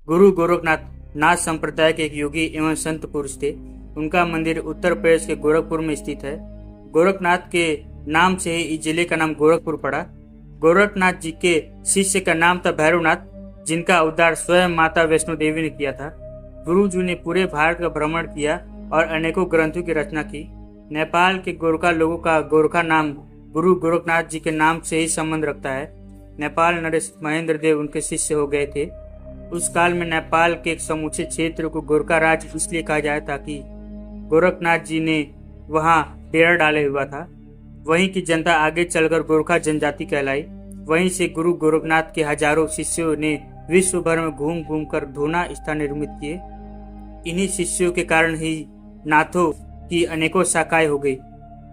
गुरु गोरखनाथ नाथ संप्रदाय के एक योगी एवं संत पुरुष थे। उनका मंदिर उत्तर प्रदेश के गोरखपुर में स्थित है। गोरखनाथ के नाम से ही इस जिले का नाम गोरखपुर पड़ा। गोरखनाथ जी के शिष्य का नाम था भैरवनाथ, जिनका उद्धार स्वयं माता वैष्णो देवी ने किया था। गुरु जी ने पूरे भारत का भ्रमण किया और अनेकों ग्रंथों की रचना की। नेपाल के गोरखा लोगों का गोरखा नाम गुरु गोरखनाथ जी के नाम से ही संबंध रखता है। नेपाल नरेश महेंद्र देव उनके शिष्य हो गए थे। उस काल में नेपाल के एक समूचे क्षेत्र को गोरखा राज्य इसलिए कहा जाए ताकि गोरखनाथ जी ने वहां डेरा डाले हुआ था। वहीं की जनता आगे चलकर गोरखा जनजाति कहलाई। वहीं से गुरु गोरखनाथ के हजारों शिष्यों ने विश्व भर में घूम घूम कर धोना स्थान निर्मित किए। इन्हीं शिष्यों के कारण ही नाथों की अनेकों शाखाएं हो गई।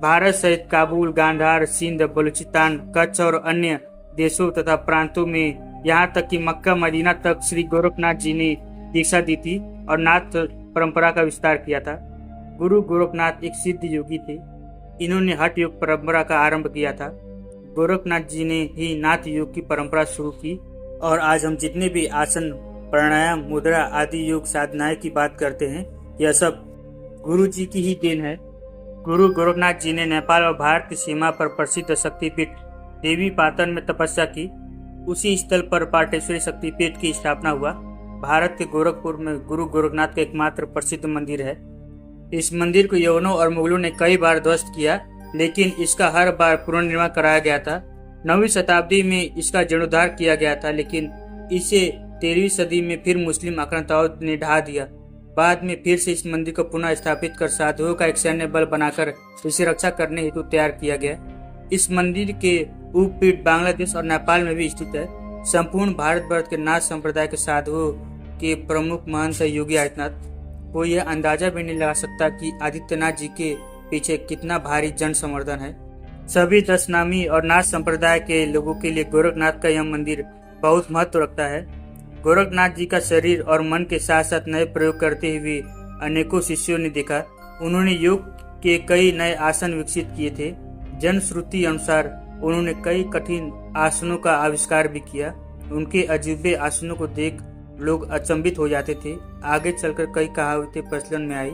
भारत सहित काबुल, गांधार, सिंध, बलूचिस्तान, कच्छ और अन्य देशों तथा प्रांतों में यहाँ तक कि मक्का मदीना तक श्री गोरखनाथ जी ने दीक्षा दी थी और नाथ परंपरा का विस्तार किया था। गुरु गोरखनाथ एक सिद्ध योगी थे। इन्होंने हठ योग परंपरा का आरंभ किया था। गोरखनाथ जी ने ही नाथ योग की परंपरा शुरू की और आज हम जितने भी आसन, प्राणायाम, मुद्रा आदि योग साधनाएं की बात करते हैं, यह सब गुरु जी की ही देन है। गुरु गोरखनाथ जी ने नेपाल और भारत की सीमा पर प्रसिद्ध शक्तिपीठ देवी पाटन में तपस्या की। उसी स्थल पर पाटेश्वरी शक्तिपीठ की स्थापना हुआ। भारत के गोरखपुर में गुरु गोरखनाथ का एकमात्र प्रसिद्ध मंदिर है। इस मंदिर को यवनों और मुगलों ने कई बार ध्वस्त किया, लेकिन इसका हर बार पुनर्निर्माण कराया गया था। 9वीं शताब्दी में इसका जीर्णोद्धार किया गया था, लेकिन इसे 13वीं सदी में फिर मुस्लिम आक्रांताओं ने ढहा दिया। बाद में फिर से इस मंदिर को पुनः स्थापित कर साधुओं का एक सैन्य बल बनाकर इसे रक्षा करने हेतु तैयार किया गया। इस मंदिर के उपपीठ बांग्लादेश और नेपाल में भी स्थित है। संपूर्ण भारतवर्ष के नाथ संप्रदाय के साधुओं के प्रमुख महंत योगी आदित्यनाथ। कोई यह अंदाजा भी नहीं लगा सकता कि आदित्यनाथ जी के पीछे कितना भारी जन समर्थन है। सभी 10 नामी और नाथ संप्रदाय के लोगों के लिए गोरखनाथ का यह मंदिर बहुत महत्व रखता है। गोरखनाथ जी का शरीर और मन के साथ साथ नए प्रयोग करते हुए अनेकों शिष्यों ने देखा। उन्होंने योग के कई नए आसन विकसित किए थे। जनश्रुति अनुसार उन्होंने कई कठिन आसनों का आविष्कार भी किया। उनके अजूबे आसनों को देख लोग अचंभित हो जाते थे। आगे चलकर कई कहावतें प्रचलन में आई।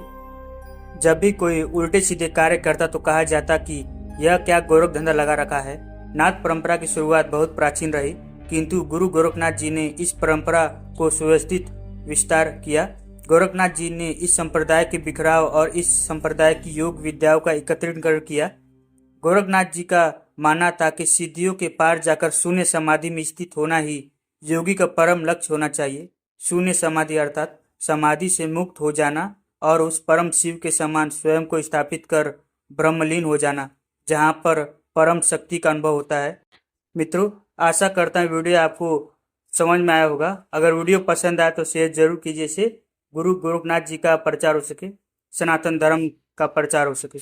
जब भी कोई उल्टे सीधे कार्य करता तो कहा जाता कि यह क्या गोरख धंधा लगा रखा है। नाथ परंपरा की शुरुआत बहुत प्राचीन रही, किंतु गुरु गोरखनाथ जी ने इस परंपरा को सुव्यवस्थित विस्तार किया। गोरखनाथ जी ने इस संप्रदाय के बिखराव और इस संप्रदाय की योग विद्याओं का एकत्रीकरण किया। गोरखनाथ जी का मानना था कि सिद्धियों के पार जाकर शून्य समाधि में स्थित होना ही योगी का परम लक्ष्य होना चाहिए। शून्य समाधि अर्थात समाधि से मुक्त हो जाना और उस परम शिव के समान स्वयं को स्थापित कर ब्रह्मलीन हो जाना, जहाँ पर परम शक्ति का अनुभव होता है। मित्रों, आशा करता हूँ वीडियो आपको समझ में आया होगा। अगर वीडियो पसंद आए तो शेयर जरूर कीजिए, से गुरु गोरखनाथ जी का प्रचार हो सके, सनातन धर्म का प्रचार हो सके।